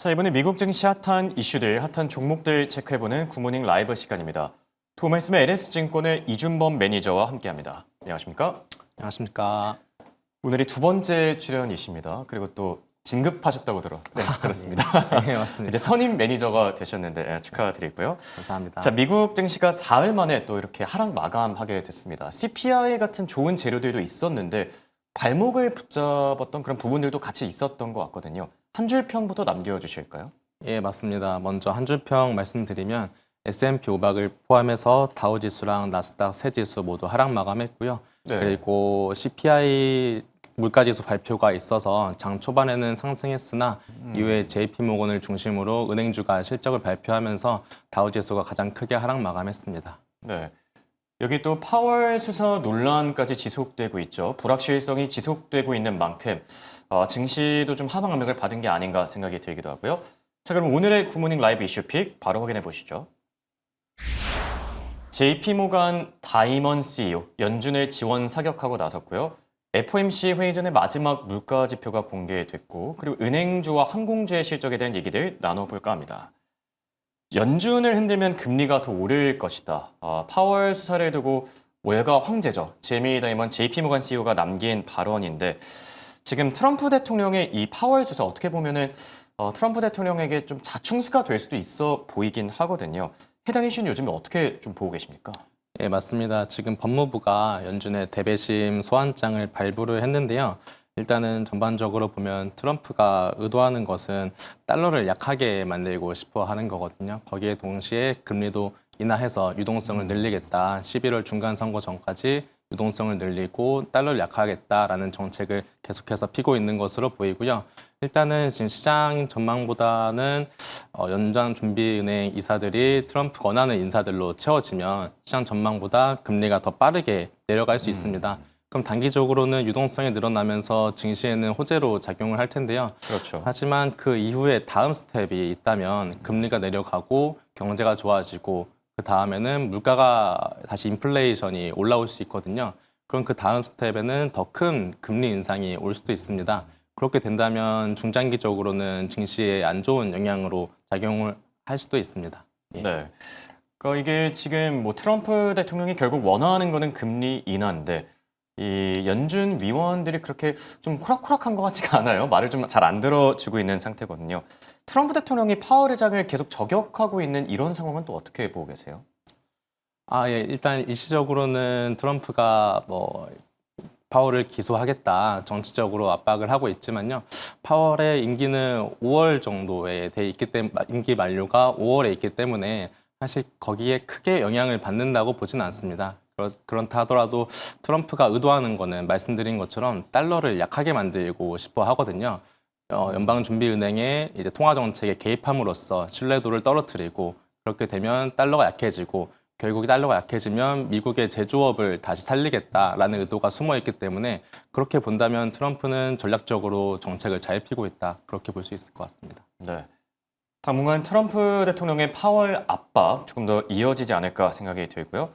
자, 이번에 미국 증시 핫한 이슈들, 핫한 종목들 체크해보는 굿모닝 라이브 시간입니다. 도말씀의 LS증권의 이준범 매니저와 함께합니다. 안녕하십니까? 안녕하십니까? 오늘이 두 번째 출연이십니다. 그리고 또 진급하셨다고 들었습니다. 네, 맞습니다. 이제 선임 매니저가 되셨는데 축하드리고요. 감사합니다. 자, 미국 증시가 사흘 만에 또 이렇게 하락 마감하게 됐습니다. CPI 같은 좋은 재료들도 있었는데 발목을 붙잡았던 그런 부분들도 같이 있었던 것 같거든요. 한 줄 평부터 남겨주실까요? 예, 맞습니다. 먼저 한 줄 평 말씀드리면 S&P 500을 포함해서 다우지수랑 나스닥 세 지수 모두 하락 마감했고요. 네. 그리고 CPI 물가지수 발표가 있어서 장 초반에는 상승했으나 이후에 JP모건을 중심으로 은행주가 실적을 발표하면서 다우지수가 가장 크게 하락 마감했습니다. 네. 여기 또 파월 수사 논란까지 지속되고 있죠. 불확실성이 지속되고 있는 만큼 증시도 좀 하방 압력을 받은 게 아닌가 생각이 들기도 하고요. 자, 그럼 오늘의 굿모닝 라이브 이슈픽 바로 확인해 보시죠. JP모간 다이먼 CEO 연준을 지원 사격하고 나섰고요. FOMC 회의 전에 마지막 물가 지표가 공개됐고, 그리고 은행주와 항공주의 실적에 대한 얘기들 나눠볼까 합니다. 연준을 흔들면 금리가 더 오를 것이다. 파월 수사를 두고 월가 황제죠. 제미 다이먼 JP모간 CEO가 남긴 발언인데, 지금 트럼프 대통령의 이 파월 수사 어떻게 보면은 트럼프 대통령에게 좀 자충수가 될 수도 있어 보이긴 하거든요. 해당 이슈는 요즘에 어떻게 좀 보고 계십니까? 예, 맞습니다. 지금 법무부가 연준의 대배심 소환장을 발부를 했는데요. 일단은 전반적으로 보면 트럼프가 의도하는 것은 달러를 약하게 만들고 싶어 하는 거거든요. 거기에 동시에 금리도 인하해서 유동성을 늘리겠다. 11월 중간 선거 전까지 유동성을 늘리고 달러를 약하겠다라는 정책을 계속해서 피고 있는 것으로 보이고요. 일단은 지금 시장 전망보다는 연장준비은행 이사들이 트럼프 권하는 인사들로 채워지면 시장 전망보다 금리가 더 빠르게 내려갈 수 있습니다. 그럼 단기적으로는 유동성이 늘어나면서 증시에는 호재로 작용을 할 텐데요. 그렇죠. 하지만 그 이후에 다음 스텝이 있다면 금리가 내려가고 경제가 좋아지고 그 다음에는 물가가 다시 인플레이션이 올라올 수 있거든요. 그럼 그 다음 스텝에는 더 큰 금리 인상이 올 수도 있습니다. 그렇게 된다면 중장기적으로는 증시에 안 좋은 영향으로 작용을 할 수도 있습니다. 예. 네. 그러니까 이게 지금 뭐 트럼프 대통령이 결국 원하는 거는 금리 인하인데 이 연준 위원들이 그렇게 좀 호락호락한 것 같지가 않아요. 말을 좀 잘 안 들어주고 있는 상태거든요. 트럼프 대통령이 파월 의장을 계속 저격하고 있는 이런 상황은 또 어떻게 보고 계세요? 예, 일단 일시적으로는 트럼프가 파월을 기소하겠다 정치적으로 압박을 하고 있지만요. 파월의 임기는 5월 정도에 돼 있기 때문에 임기 만료가 5월에 있기 때문에 사실 거기에 크게 영향을 받는다고 보지는 않습니다. 그렇다 하더라도 트럼프가 의도하는 거는 말씀드린 것처럼 달러를 약하게 만들고 싶어 하거든요. 연방준비은행의 이제 통화 정책에 개입함으로써 신뢰도를 떨어뜨리고 그렇게 되면 달러가 약해지고 결국 달러가 약해지면 미국의 제조업을 다시 살리겠다라는 의도가 숨어 있기 때문에 그렇게 본다면 트럼프는 전략적으로 정책을 잘 피고 있다. 그렇게 볼 수 있을 것 같습니다. 네. 당분간 트럼프 대통령의 파월 압박 조금 더 이어지지 않을까 생각이 들고요.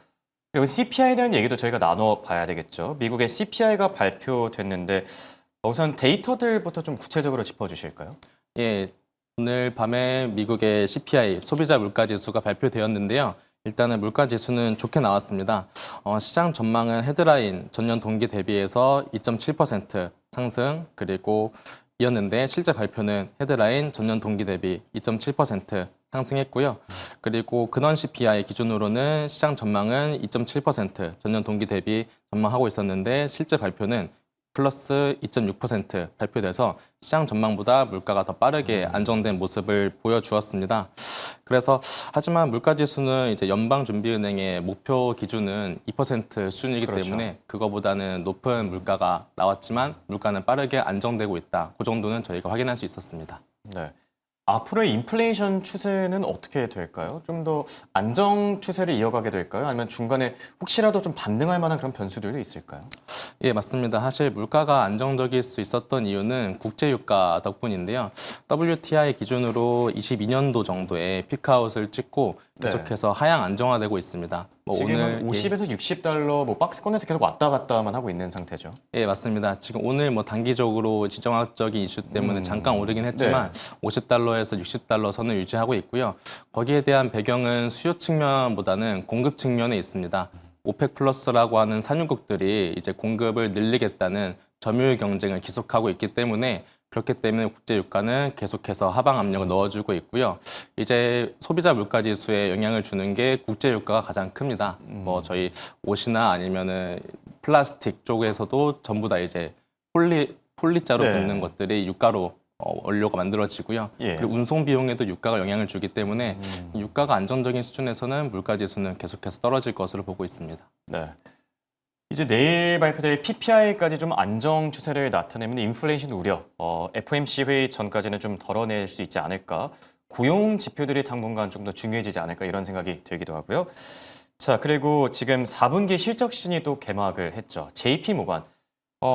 그리고 CPI에 대한 얘기도 저희가 나눠봐야 되겠죠. 미국의 CPI가 발표됐는데 우선 데이터들부터 좀 구체적으로 짚어주실까요? 예, 오늘 밤에 미국의 CPI 소비자 물가지수가 발표되었는데요. 일단은 물가지수는 좋게 나왔습니다. 시장 전망은 헤드라인 전년 동기 대비해서 2.7% 상승 그리고 이었는데 실제 발표는 헤드라인 전년 동기 대비 2.7% 상승했고요. 그리고 근원 CPI 기준으로는 시장 전망은 2.7% 전년 동기 대비 전망하고 있었는데 실제 발표는 플러스 2.6% 발표돼서 시장 전망보다 물가가 더 빠르게 안정된 모습을 보여주었습니다. 그래서 하지만 물가지수는 이제 연방준비은행의 목표 기준은 2% 수준이기 그렇죠. 때문에 그거보다는 높은 물가가 나왔지만 물가는 빠르게 안정되고 있다. 그 정도는 저희가 확인할 수 있었습니다. 네. 앞으로의 인플레이션 추세는 어떻게 될까요? 좀 더 안정 추세를 이어가게 될까요? 아니면 중간에 혹시라도 좀 반등할 만한 그런 변수들도 있을까요? 예, 맞습니다. 사실 물가가 안정적일 수 있었던 이유는 국제유가 덕분인데요. WTI 기준으로 22년도 정도에 피크아웃을 찍고 계속해서 하향 안정화되고 있습니다. 뭐 지금은 오늘 50에서 60달러 뭐 박스권에서 계속 왔다 갔다만 하고 있는 상태죠. 예, 맞습니다. 지금 오늘 뭐 단기적으로 지정학적인 이슈 때문에 잠깐 오르긴 했지만 50달러에서 60달러 선을 유지하고 있고요. 거기에 대한 배경은 수요 측면보다는 공급 측면에 있습니다. 오펙 플러스라고 하는 산유국들이 이제 공급을 늘리겠다는 점유율 경쟁을 지속하고 있기 때문에 그렇기 때문에 국제 유가는 계속해서 하방 압력을 넣어주고 있고요. 이제 소비자 물가 지수에 영향을 주는 게 국제 유가가 가장 큽니다. 뭐 저희 옷이나 아니면은 플라스틱 쪽에서도 전부 다 이제 폴리자로 네. 붙는 것들이 유가로 원료가 만들어지고요. 예. 그리고 운송 비용에도 유가가 영향을 주기 때문에 유가가 안정적인 수준에서는 물가 지수는 계속해서 떨어질 것으로 보고 있습니다. 네. 이제 내일 발표될 PPI까지 좀 안정 추세를 나타내면 인플레이션 우려, FOMC 회의 전까지는 좀 덜어낼 수 있지 않을까. 고용 지표들이 당분간 좀 더 중요해지지 않을까 이런 생각이 들기도 하고요. 자, 그리고 지금 4분기 실적 시즌이 또 개막을 했죠. JP 모간.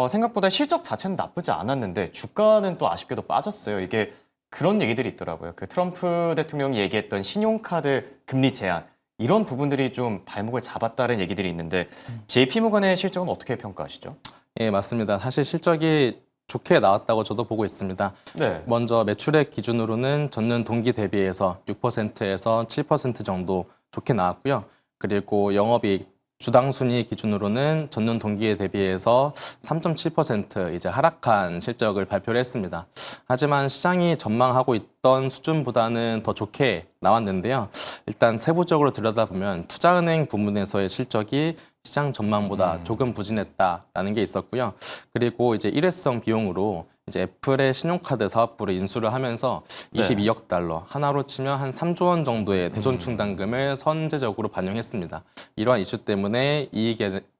생각보다 실적 자체는 나쁘지 않았는데 주가는 또 아쉽게도 빠졌어요. 이게 그런 얘기들이 있더라고요. 그 트럼프 대통령이 얘기했던 신용카드 금리 제한 이런 부분들이 좀 발목을 잡았다는 얘기들이 있는데 JP 모간의 실적은 어떻게 평가하시죠? 예, 맞습니다. 사실 실적이 좋게 나왔다고 저도 보고 있습니다. 네. 먼저 매출액 기준으로는 전년 동기 대비해서 6%에서 7% 정도 좋게 나왔고요. 그리고 영업이익 주당 순이익 기준으로는 전년 동기에 대비해서 3.7% 이제 하락한 실적을 발표를 했습니다. 하지만 시장이 전망하고 있던 수준보다는 더 좋게 나왔는데요. 일단 세부적으로 들여다보면 투자은행 부문에서의 실적이 시장 전망보다 조금 부진했다라는 게 있었고요. 그리고 이제 일회성 비용으로 이제 애플의 신용카드 사업부를 인수를 하면서 네. 22억 달러, 하나로 치면 한 3조 원 정도의 대손 충당금을 선제적으로 반영했습니다. 이러한 이슈 때문에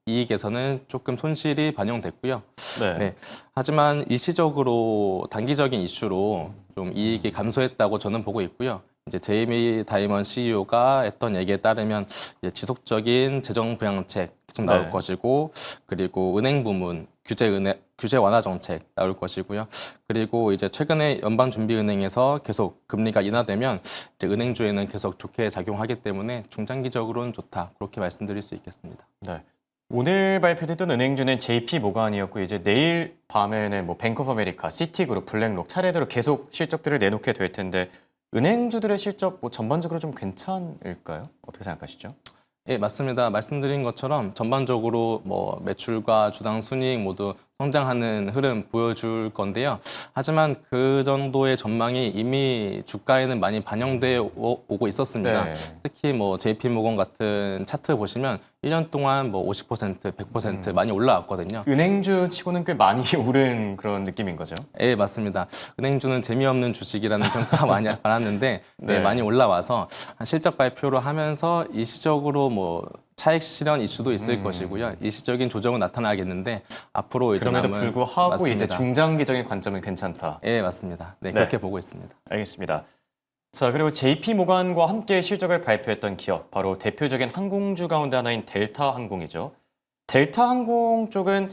이익에서는 조금 손실이 반영됐고요. 네. 네. 하지만 일시적으로 단기적인 이슈로 좀 이익이 감소했다고 저는 보고 있고요. 이제 제이미 다이먼 CEO가 했던 얘기에 따르면 이제 지속적인 재정 부양책 좀 나올 네. 것이고, 그리고 은행 부문 규제 완화 정책 나올 것이고요. 그리고 이제 최근에 연방준비은행에서 계속 금리가 인하되면 이제 은행주에는 계속 좋게 작용하기 때문에 중장기적으로는 좋다, 그렇게 말씀드릴 수 있겠습니다. 네. 오늘 발표됐던 은행주는 JP 모간이었고 이제 내일 밤에는 뭐 뱅크 오브 아메리카, 시티그룹, 블랙록 차례대로 계속 실적들을 내놓게 될 텐데 은행주들의 실적 뭐 전반적으로 좀 괜찮을까요? 어떻게 생각하시죠? 예, 맞습니다. 말씀드린 것처럼 전반적으로 뭐 매출과 주당 순이익 모두 성장하는 흐름 보여줄 건데요. 하지만 그 정도의 전망이 이미 주가에는 많이 반영되어 오고 있었습니다. 네. 특히 뭐 JP모건 같은 차트 보시면 1년 동안 뭐 50%, 100% 많이 올라왔거든요. 은행주 치고는 꽤 많이 오른 그런 느낌인 거죠. 예, 맞습니다. 은행주는 재미없는 주식이라는 평가가 많이 많았는데 네. 네, 많이 올라와서 실적 발표를 하면서 일시적으로 뭐 차익 실현 이슈도 있을 것이고요. 일시적인 조정은 나타나겠는데 앞으로 이제 그럼에도 남은- 불구하고 이제 맞습니다. 중장기적인 관점은 괜찮다. 예, 맞습니다. 네, 네. 그렇게 보고 있습니다. 알겠습니다. 자, 그리고 JP 모간과 함께 실적을 발표했던 기업, 바로 대표적인 항공주 가운데 하나인 델타 항공이죠. 델타 항공 쪽은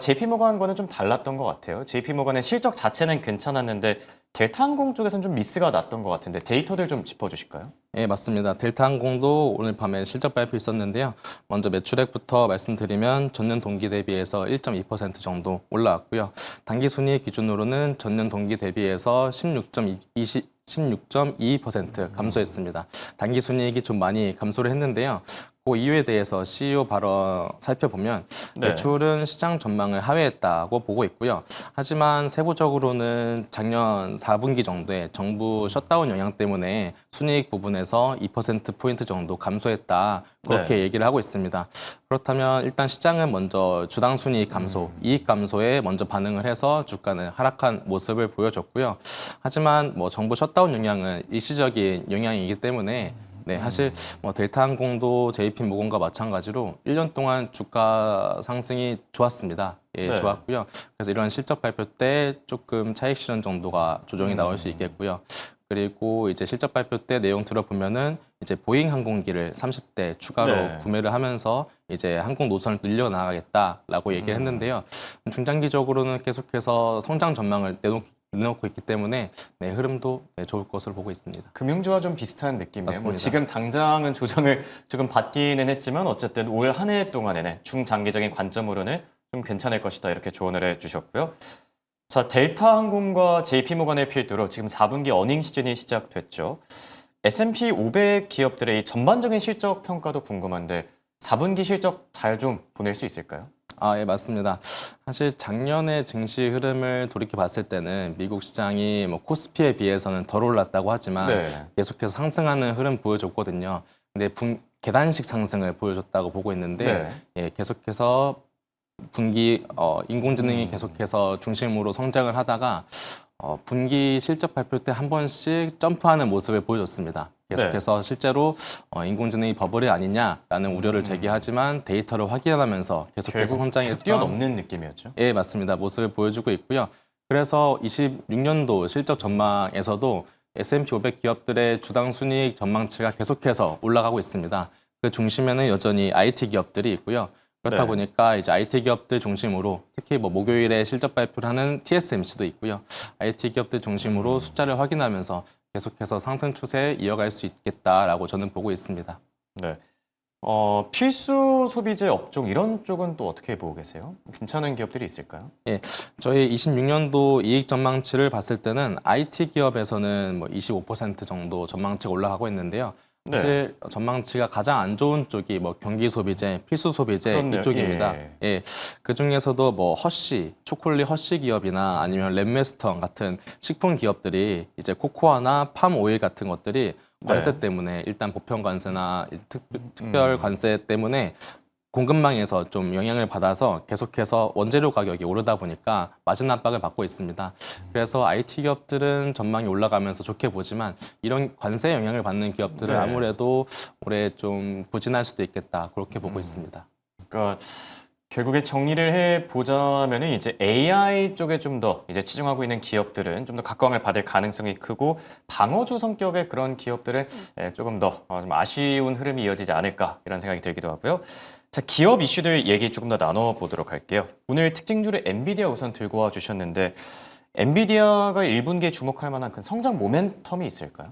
JP 모간과는 좀 달랐던 것 같아요. JP 모간의 실적 자체는 괜찮았는데 델타 항공 쪽에서는 좀 미스가 났던 것 같은데 데이터들 좀 짚어주실까요? 예, 맞습니다. 델타 항공도 오늘 밤에 실적 발표 있었는데요. 먼저 매출액부터 말씀드리면 전년 동기 대비해서 1.2% 정도 올라왔고요. 단기 순이익 기준으로는 전년 동기 대비해서 16.2% 감소했습니다. 단기 순이익이 좀 많이 감소를 했는데요. 그 이유에 대해서 CEO 발언 살펴보면 네. 매출은 시장 전망을 하회했다고 보고 있고요. 하지만 세부적으로는 작년 4분기 정도에 정부 셧다운 영향 때문에 순이익 부분에서 2%포인트 정도 감소했다, 그렇게 네. 얘기를 하고 있습니다. 그렇다면 일단 시장은 먼저 주당 순이익 감소, 이익 감소에 먼저 반응을 해서 주가는 하락한 모습을 보여줬고요. 하지만 뭐 정부 셧다운 영향은 일시적인 영향이기 때문에 네, 사실 뭐 델타항공도 JP모건과 마찬가지로 1년 동안 주가 상승이 좋았습니다. 예, 네. 좋았고요. 그래서 이런 실적 발표 때 조금 차익 실현 정도가 조정이 나올 수 있겠고요. 그리고 이제 실적 발표 때 내용 들어보면은 이제 보잉 항공기를 30대 추가로 네. 구매를 하면서 이제 항공 노선을 늘려나가겠다라고 얘기를 했는데요. 중장기적으로는 계속해서 성장 전망을 내놓고 있기 때문에 네, 흐름도 네, 좋을 것으로 보고 있습니다. 금융주와 좀 비슷한 느낌이에요. 뭐 맞습니다. 지금 당장은 조정을 조금 받기는 했지만 어쨌든 올 한 해 동안에는 중장기적인 관점으로는 좀 괜찮을 것이다 이렇게 조언을 해주셨고요. 자, 델타 항공과 JP모건을 필두로 지금 4분기 어닝 시즌이 시작됐죠. S&P 500 기업들의 이 전반적인 실적 평가도 궁금한데 4분기 실적 잘 좀 보낼 수 있을까요? 아, 예, 맞습니다. 사실 작년의 증시 흐름을 돌이켜 봤을 때는 미국 시장이 뭐 코스피에 비해서는 덜 올랐다고 하지만 네. 계속해서 상승하는 흐름 보여줬거든요. 근데 계단식 상승을 보여줬다고 보고 있는데 네. 예, 계속해서 분기 인공지능이 계속해서 중심으로 성장을 하다가 분기 실적 발표 때 한 번씩 점프하는 모습을 보여줬습니다. 계속해서 실제로 인공지능이 버블이 아니냐라는 우려를 제기하지만 데이터를 확인하면서 계속해서 결국 계속 성장했던 뛰어넘는 느낌이었죠. 예, 맞습니다. 모습을 보여주고 있고요. 그래서 26년도 실적 전망에서도 S&P 500 기업들의 주당 순이익 전망치가 계속해서 올라가고 있습니다. 그 중심에는 여전히 IT 기업들이 있고요. 그렇다 네. 보니까 이제 IT 기업들 중심으로 특히 뭐 목요일에 실적 발표를 하는 TSMC도 있고요. IT 기업들 중심으로 숫자를 확인하면서 계속해서 상승 추세 이어갈 수 있겠다라고 저는 보고 있습니다. 네. 필수 소비재 업종 이런 쪽은 또 어떻게 보고 계세요? 괜찮은 기업들이 있을까요? 예, 저희 26년도 이익 전망치를 봤을 때는 IT 기업에서는 뭐 25% 정도 전망치가 올라가고 있는데요. 네. 사실 전망치가 가장 안 좋은 쪽이 뭐 경기 소비재, 필수 소비재 그렇네요. 이쪽입니다. 예. 예, 그 중에서도 뭐 허쉬, 초콜릿 허쉬 기업이나 아니면 랩메스턴 같은 식품 기업들이 이제 코코아나 팜 오일 같은 것들이 관세 네. 때문에 일단 보편 관세나 특별 관세 때문에 공급망에서 좀 영향을 받아서 계속해서 원재료 가격이 오르다 보니까 마진 압박을 받고 있습니다. 그래서 IT 기업들은 전망이 올라가면서 좋게 보지만 이런 관세 영향을 받는 기업들은 네. 아무래도 올해 좀 부진할 수도 있겠다 그렇게 보고 있습니다. 그러니까 결국에 정리를 해 보자면은 이제 AI 쪽에 좀 더 이제 치중하고 있는 기업들은 좀 더 각광을 받을 가능성이 크고 방어주 성격의 그런 기업들은 조금 더 좀 아쉬운 흐름이 이어지지 않을까 이런 생각이 들기도 하고요. 자, 기업 이슈들 얘기 조금 더 나눠보도록 할게요. 오늘 특징주를 엔비디아 우선 들고 와 주셨는데 엔비디아가 1분기에 주목할 만한 그 성장 모멘텀이 있을까요?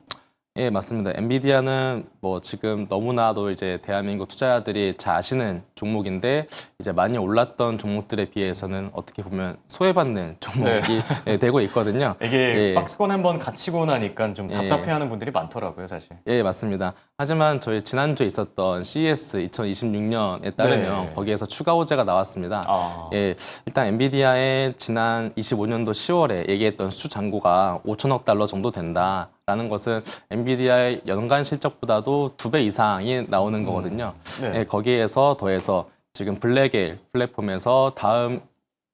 예, 맞습니다. 엔비디아는 뭐 지금 너무나도 이제 대한민국 투자자들이 잘 아시는 종목인데 이제 많이 올랐던 종목들에 비해서는 어떻게 보면 소외받는 종목이 예, 되고 있거든요. 이게 예. 박스권 한번 갇히고 나니까 좀 예. 답답해하는 분들이 많더라고요, 사실. 예, 맞습니다. 하지만 저희 지난주에 있었던 CES 2026년에 따르면 네. 거기에서 추가 호재가 나왔습니다. 아. 예, 일단 엔비디아의 지난 25년도 10월에 얘기했던 수주 잔고가 5천억 달러 정도 된다라는 것은 엔비디아의 연간 실적보다도 2배 이상이 나오는 거거든요. 네. 예, 거기에서 더해서 지금 블랙엘 플랫폼에서 다음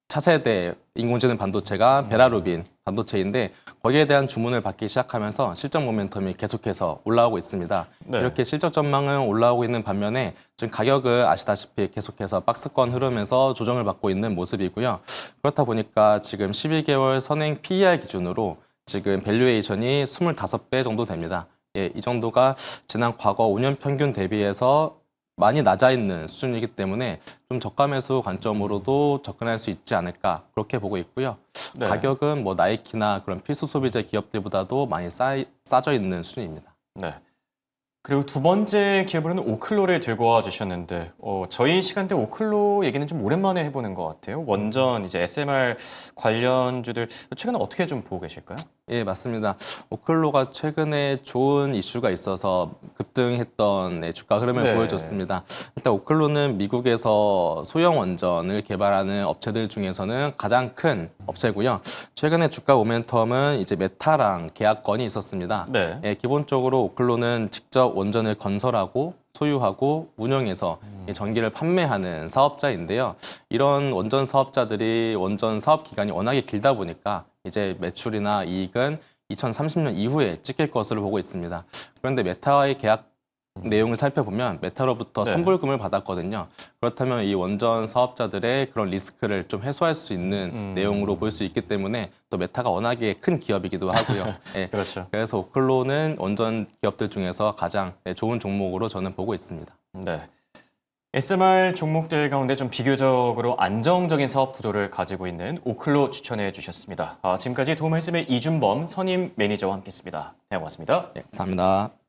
차세대 인공지능 반도체가 베라루빈 반도체인데 거기에 대한 주문을 받기 시작하면서 실적 모멘텀이 계속해서 올라오고 있습니다. 네. 이렇게 실적 전망은 올라오고 있는 반면에 지금 가격은 아시다시피 계속해서 박스권 흐르면서 조정을 받고 있는 모습이고요. 그렇다 보니까 지금 12개월 선행 PER 기준으로 지금 밸류에이션이 25배 정도 됩니다. 예, 이 정도가 지난 과거 5년 평균 대비해서 많이 낮아 있는 수준이기 때문에 좀 저가 매수 관점으로도 접근할 수 있지 않을까 그렇게 보고 있고요. 네. 가격은 뭐 나이키나 그런 필수 소비재 기업들보다도 많이 싸져 있는 수준입니다. 네. 그리고 두 번째 기업으로는 오클로를 들고 와 주셨는데 저희 시간대 오클로 얘기는 좀 오랜만에 해보는 것 같아요. 원전 이제 SMR 관련주들 최근에 어떻게 좀 보고 계실까요? 예, 맞습니다. 오클로가 최근에 좋은 이슈가 있어서 급등했던 네, 주가 흐름을 네. 보여줬습니다. 일단 오클로는 미국에서 소형 원전을 개발하는 업체들 중에서는 가장 큰 업체고요. 최근에 주가 모멘텀은 이제 메타랑 계약 건이 있었습니다. 네. 예, 기본적으로 오클로는 직접 원전을 건설하고 소유하고 운영해서 이 전기를 판매하는 사업자인데요. 이런 원전 사업자들이 원전 사업 기간이 워낙에 길다 보니까 이제 매출이나 이익은 2030년 이후에 찍힐 것으로 보고 있습니다. 그런데 메타와의 계약 내용을 살펴보면 메타로부터 네. 선불금을 받았거든요. 그렇다면 이 원전 사업자들의 그런 리스크를 좀 해소할 수 있는 내용으로 볼 수 있기 때문에 또 메타가 워낙에 큰 기업이기도 하고요. 예. 그렇죠. 그래서 오클로는 원전 기업들 중에서 가장 좋은 종목으로 저는 보고 있습니다. 네. SMR 종목들 가운데 좀 비교적으로 안정적인 사업 구조를 가지고 있는 오클로 추천해 주셨습니다. 지금까지 도움 말씀의 이준범 선임 매니저와 함께했습니다. 네, 고맙습니다. 네, 감사합니다.